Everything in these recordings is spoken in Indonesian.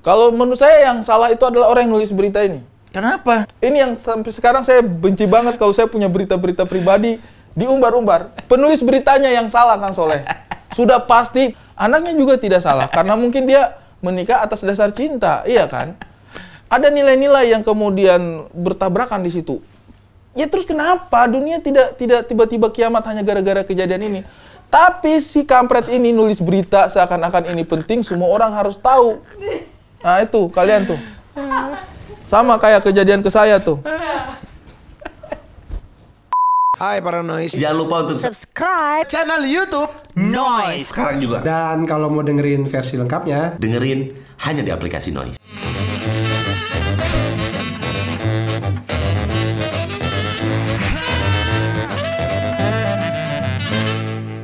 Kalau menurut saya yang salah itu adalah orang yang nulis berita ini. Kenapa? Ini yang sampai sekarang saya benci banget kalau saya punya berita-berita pribadi diumbar-umbar. Penulis beritanya yang salah, Kang Soleh. Sudah pasti anaknya juga tidak salah karena mungkin dia menikah atas dasar cinta, iya kan? Ada nilai-nilai yang kemudian bertabrakan di situ. Ya terus kenapa dunia tidak tiba-tiba kiamat hanya gara-gara kejadian ini? Tapi si kampret ini nulis berita seakan-akan ini penting, semua orang harus tahu. Nah itu kalian tuh. Sama kayak kejadian ke saya tuh. Hai para noise. Jangan lupa untuk subscribe Channel YouTube Noise sekarang juga. Dan kalau mau dengerin versi lengkapnya, Dengerin hanya di aplikasi Noise.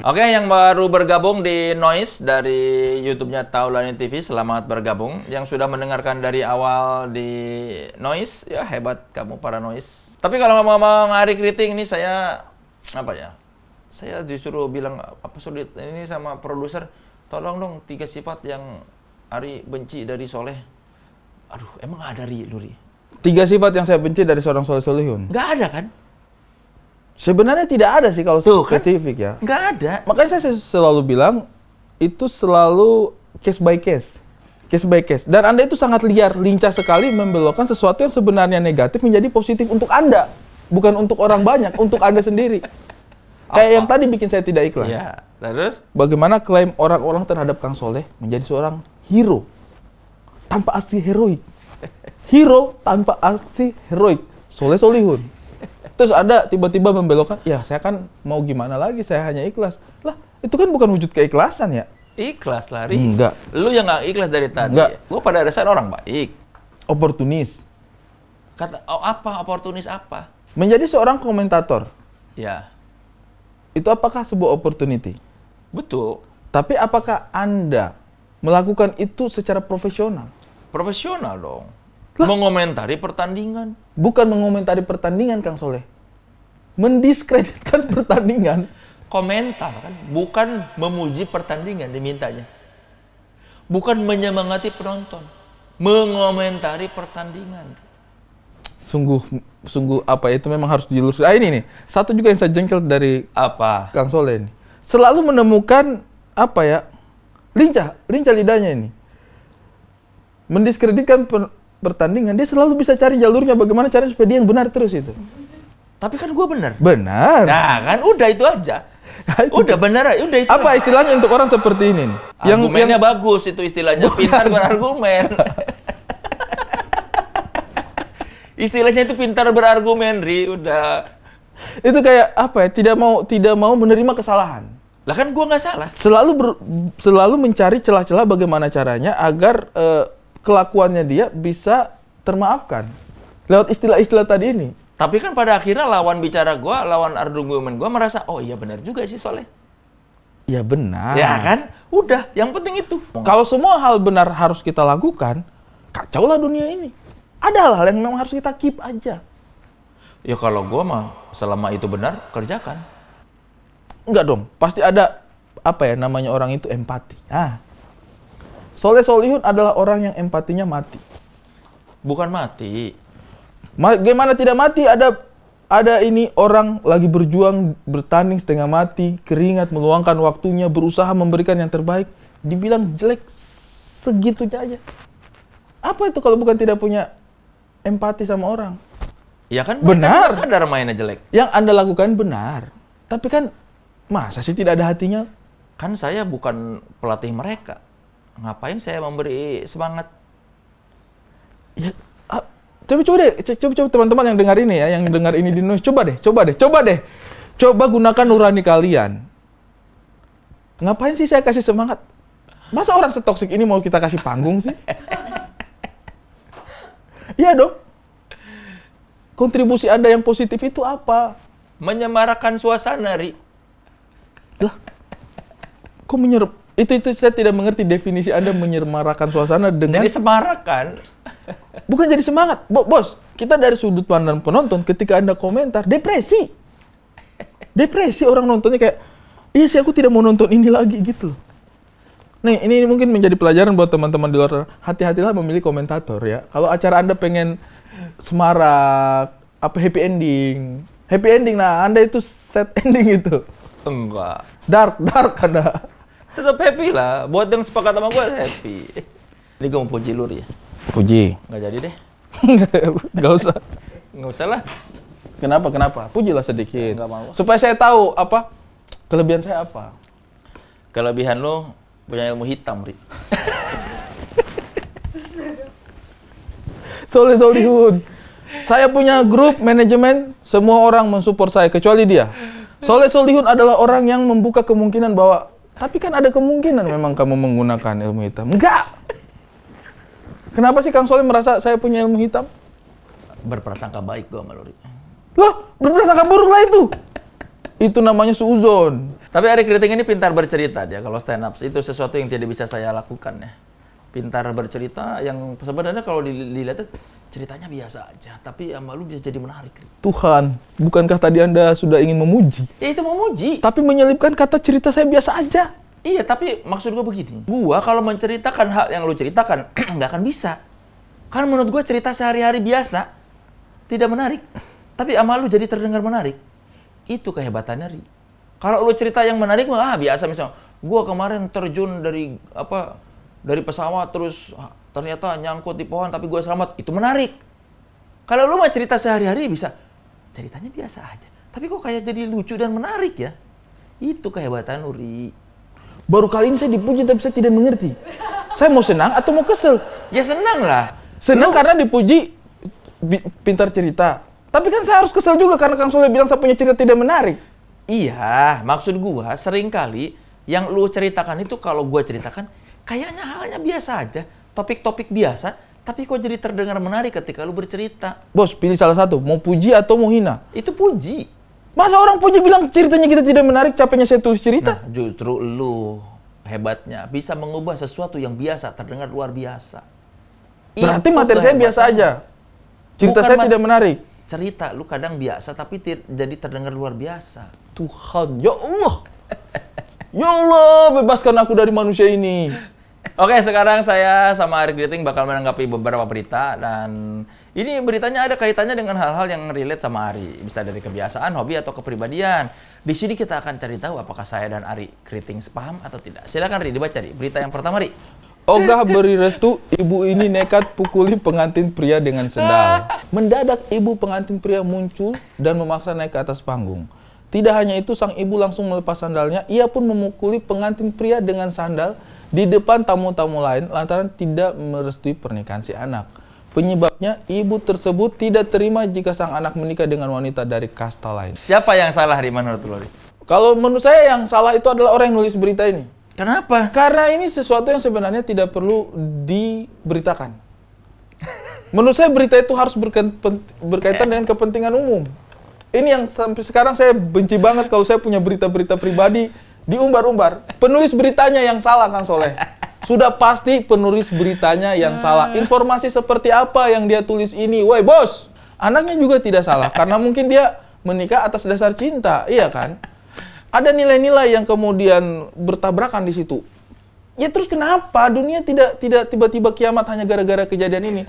Oke, yang baru bergabung di Noise dari YouTube-nya Taulani TV, selamat bergabung. Yang sudah mendengarkan dari awal di Noise, ya hebat kamu para Noise. Tapi kalau ngomong Ari Kriting ini saya saya disuruh bilang apa sulit ini sama produser, tolong dong 3 sifat yang Ari benci dari Soleh. Aduh, emang ada Luri? 3 sifat yang saya benci dari seorang Soleh Solihun. Nggak ada kan? Sebenarnya tidak ada sih kalau spesifik ya. Nggak ada. Makanya saya selalu bilang itu selalu case by case. Case by case. Dan Anda itu sangat lincah sekali membelokkan sesuatu yang sebenarnya negatif menjadi positif untuk Anda. Bukan untuk orang banyak, untuk Anda sendiri. Kayak yang tadi bikin saya tidak ikhlas. Ya, terus? Bagaimana klaim orang-orang terhadap Kang Soleh menjadi seorang hero tanpa aksi heroik. Hero tanpa aksi heroik. Soleh Solihun. Terus Anda tiba-tiba membelokkan, ya saya kan mau gimana lagi, saya hanya ikhlas. Lah, itu kan bukan wujud keikhlasan ya? Ikhlas, Lari. Enggak. Lu yang nggak ikhlas dari tadi. Enggak. Gue pada dasar orang baik. Oportunis. Kata, apa? Oportunis apa? Menjadi seorang komentator, Ya, itu apakah sebuah opportunity? betul. Tapi apakah Anda melakukan itu secara profesional? Profesional dong. Lah. Mengomentari pertandingan. Bukan mengomentari pertandingan, Kang Soleh. Mendiskreditkan pertandingan. Komentar kan. Bukan memuji pertandingan dimintanya. Bukan menyemangati penonton. Mengomentari pertandingan. Sungguh apa ya, itu memang harus diluruskan. Ini nih, satu juga yang saya jengkel dari Apa? Kang Soleh ini. Selalu menemukan apa ya? Lincah lidahnya ini. Mendiskreditkan pertandingan, dia selalu bisa cari jalurnya bagaimana caranya supaya dia yang benar terus itu. Tapi kan gue benar. Benar. Nah kan udah itu aja. Udah benar, udah itu. Apa istilahnya untuk orang seperti ini nih? Argumennya bagus itu istilahnya. Bukan. Pintar berargumen. Istilahnya itu pintar berargumen, Ri. Udah. Itu kayak apa ya? Tidak mau menerima kesalahan. Lah kan gue nggak salah. Selalu mencari celah-celah bagaimana caranya agar kelakuannya dia bisa termaafkan lewat istilah-istilah tadi ini. Tapi kan pada akhirnya lawan bicara gue, lawan argumen gue merasa, oh iya benar juga sih Soleh. Ya benar. Ya kan? Udah, yang penting itu. Kalau semua hal benar harus kita lakukan, kacau lah dunia ini. Ada hal-hal yang memang harus kita keep aja. Ya kalau gue mah selama itu benar, kerjakan. Enggak dong, pasti ada apa ya namanya orang itu empati. Soleh Solihun adalah orang yang empatinya mati. Bukan mati. Bagaimana tidak mati? Ada ini orang lagi berjuang, bertanding setengah mati, keringat, meluangkan waktunya, berusaha memberikan yang terbaik, dibilang jelek segitunya aja. Apa itu kalau bukan tidak punya empati sama orang? Ya kan? Benar. Kan sadar mainnya jelek. Yang Anda lakukan benar. Tapi kan masa sih tidak ada hatinya? Kan saya bukan pelatih mereka. Ngapain saya memberi semangat? Ya, coba teman-teman yang dengar ini ya, yang dengar ini di Noise, coba deh. Coba gunakan nurani kalian. Ngapain sih saya kasih semangat? Masa orang setoksik ini mau kita kasih panggung sih? Iya dong. Kontribusi Anda yang positif itu apa? Menyemarakan suasana, Ri. Lah, kok itu saya tidak mengerti definisi Anda menyemarakan suasana dengan... Jadi semarakan. Bukan jadi semangat. Bos, kita dari sudut pandang penonton, ketika Anda komentar, depresi. Depresi orang nontonnya kayak, iya sih aku tidak mau nonton ini lagi gitu loh. Nih, ini mungkin menjadi pelajaran buat teman-teman di luar sana. Hati-hatilah memilih komentator ya. Kalau acara Anda pengen semarak, happy ending. Happy ending, nah Anda itu sad ending itu. Enggak. Dark Anda. Tetap happy lah. Buat yang sepakat sama gue happy. Ini gue mau puji lu ya. Puji. Nggak jadi deh. Nggak usah. Nggak usah lah. Kenapa? Pujilah sedikit. Nggak mau. Supaya saya tahu apa kelebihan saya apa. Kelebihan lu punya ilmu hitam, Ri. Solihun. Saya punya grup manajemen, semua orang mensupport saya kecuali dia. Solihun adalah orang yang membuka kemungkinan bahwa tapi kan ada kemungkinan memang kamu menggunakan ilmu hitam. Enggak. Kenapa sih Kang Soleh merasa saya punya ilmu hitam? Berprasangka baik gua sama lu, Ri. Loh, berprasangka buruk lah itu. Itu namanya suuzon. Tapi Ari Kriting ini pintar bercerita dia. Kalau stand up itu sesuatu yang tidak bisa saya lakukan ya. Pintar bercerita yang sebenarnya kalau dilihat ceritanya biasa aja, tapi sama lu bisa jadi menarik. Tuhan, bukankah tadi Anda sudah ingin memuji? Ya itu memuji. Tapi menyelipkan kata cerita saya biasa aja. Iya, tapi maksud gua begini. Gua kalau menceritakan hal yang lu ceritakan nggak akan bisa. Karena menurut gua cerita sehari-hari biasa tidak menarik. Tapi sama lu jadi terdengar menarik. Itu kehebatannya, Ri. Kalau lu cerita yang menarik mah biasa, misalnya gua kemarin terjun dari pesawat terus ternyata nyangkut di pohon tapi gua selamat, itu menarik. Kalau lu mah cerita sehari-hari bisa ceritanya biasa aja, tapi kok kayak jadi lucu dan menarik ya. Itu kehebatan lu, Ri. Baru kali ini saya dipuji tapi saya tidak mengerti. Saya mau senang atau mau kesel? Ya senang lah. Senang karena dipuji pintar cerita. Tapi kan saya harus kesel juga karena Kang Soleh bilang saya punya cerita tidak menarik. Iya, maksud gua seringkali yang lu ceritakan itu kalau gua ceritakan kayaknya halnya biasa aja, topik-topik biasa, tapi kok jadi terdengar menarik ketika lu bercerita. Bos, pilih salah satu, mau puji atau mau hina? Itu puji. Masa orang puji bilang ceritanya kita tidak menarik, capeknya saya tulis cerita? Nah, justru lu hebatnya bisa mengubah sesuatu yang biasa terdengar luar biasa. Berarti Itu materi saya biasa aja. Cerita Bukan saya tidak menarik. Cerita lu kadang biasa tapi jadi terdengar luar biasa. Tuhan, ya Allah. Ya Allah, bebaskan aku dari manusia ini. Oke, sekarang saya sama Ari Kriting bakal menanggapi beberapa berita dan ini beritanya ada kaitannya dengan hal-hal yang relate sama Ari. Bisa dari kebiasaan, hobi, atau kepribadian. Di sini kita akan cari tahu apakah saya dan Ari Kriting sepaham atau tidak. Silakan Ri, dibaca Ri. Berita yang pertama, Ri. Ogah beri restu, ibu ini nekat pukuli pengantin pria dengan sendal. Mendadak ibu pengantin pria muncul dan memaksa naik ke atas panggung. Tidak hanya itu, sang ibu langsung melepas sandalnya, ia pun memukuli pengantin pria dengan sandal di depan tamu-tamu lain lantaran tidak merestui pernikahan si anak. Penyebabnya, ibu tersebut tidak terima jika sang anak menikah dengan wanita dari kasta lain. Siapa yang salah, Ri, menurut lo, Ri? Kalau menurut saya yang salah itu adalah orang yang nulis berita ini. Kenapa? Karena ini sesuatu yang sebenarnya tidak perlu diberitakan. Menurut saya berita itu harus berkaitan dengan kepentingan umum. Ini yang sampai sekarang saya benci banget kalau saya punya berita-berita pribadi diumbar-umbar. Penulis beritanya yang salah, Kang Soleh. Sudah pasti penulis beritanya yang salah. Informasi seperti apa yang dia tulis ini? Woi bos, anaknya juga tidak salah. Karena mungkin dia menikah atas dasar cinta, iya kan? Ada nilai-nilai yang kemudian bertabrakan di situ. Ya terus kenapa dunia tidak tiba-tiba kiamat hanya gara-gara kejadian ini?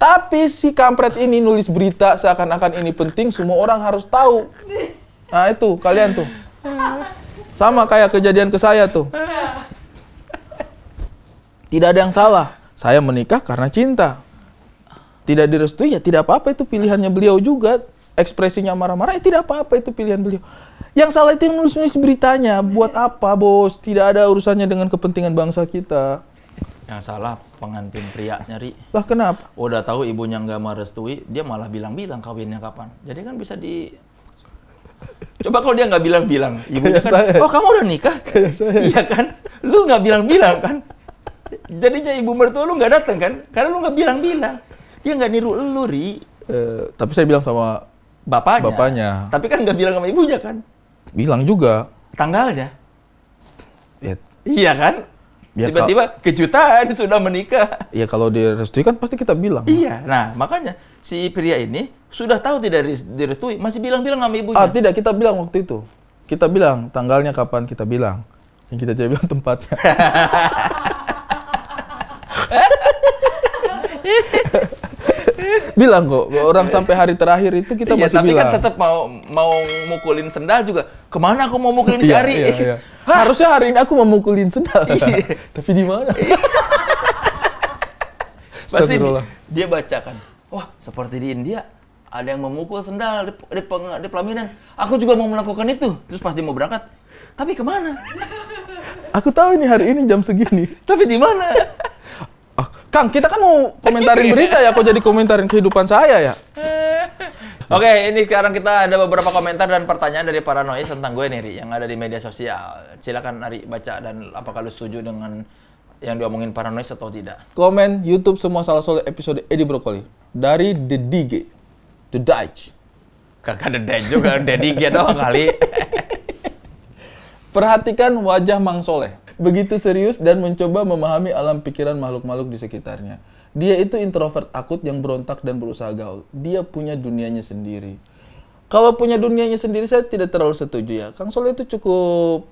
Tapi si kampret ini nulis berita seakan-akan ini penting, semua orang harus tahu. Nah itu, kalian tuh. Sama kayak kejadian ke saya tuh. Tidak ada yang salah. Saya menikah karena cinta. Tidak direstui, ya tidak apa-apa, itu pilihannya beliau juga. Ekspresinya marah-marah, ya tidak apa-apa, itu pilihan beliau. Yang salah itu yang nulis-nulis beritanya. Buat apa, bos? Tidak ada urusannya dengan kepentingan bangsa kita. Yang salah pengantin pria nyari. Lah kenapa? Udah tahu ibunya nggak merestui, dia malah bilang-bilang kawinnya kapan. Jadi kan bisa Coba kalau dia nggak bilang-bilang, ibunya Kayak kan, saya. oh kamu udah nikah? Kayak saya. Iya kan? Lu nggak bilang-bilang kan? Jadinya ibu mertua lu nggak datang kan? Karena lu nggak bilang-bilang. Dia nggak niru lu, Ri. Tapi saya bilang sama bapaknya. Tapi kan nggak bilang sama ibunya kan? Bilang juga. Tanggalnya. Ya, Iya kan? Ya, Tiba-tiba kejutan sudah menikah. ya kalau direstui kan pasti kita bilang. Iya, nah makanya si pria ini sudah tahu tidak direstui, masih bilang-bilang sama ibunya. Ah tidak, kita bilang waktu itu. Kita bilang tanggalnya kapan, kita bilang. Yang kita tidak bilang tempatnya. Bilang kok, orang sampai hari terakhir itu kita Iya, masih tapi bilang. kan tetap mau mukulin sendal juga. Kemana aku mau mukulin si Iya, Ari? iya, iya. Harusnya hari ini aku mau mukulin sendal. Iya. Tapi di mana? Pasti Astagfirullah. dia bacakan. Wah, seperti di India ada yang memukul sendal di pelaminan. Aku juga mau melakukan itu. Terus pas dia mau berangkat, tapi kemana? Aku tahu ini hari ini jam segini. Tapi di mana? Ah, Kang, kita kan mau komentarin berita ya, kok jadi komentarin kehidupan saya ya? Oke, ini sekarang kita ada beberapa komentar dan pertanyaan dari para noise tentang gue nih, Ri, yang ada di media sosial. Silakan Ari baca dan apakah lu setuju dengan yang diomongin para noise atau tidak? Komen YouTube semua salah soleh episode Edi Brokoli dari The DG, The Dutch. Kakak dedek juga, dedik doang kali. Perhatikan wajah Mang Soleh. Begitu serius dan mencoba memahami alam pikiran makhluk-makhluk di sekitarnya. Dia itu introvert akut yang berontak dan berusaha gaul. Dia punya dunianya sendiri. Kalau punya dunianya sendiri, saya tidak terlalu setuju ya. Kang Soleh itu cukup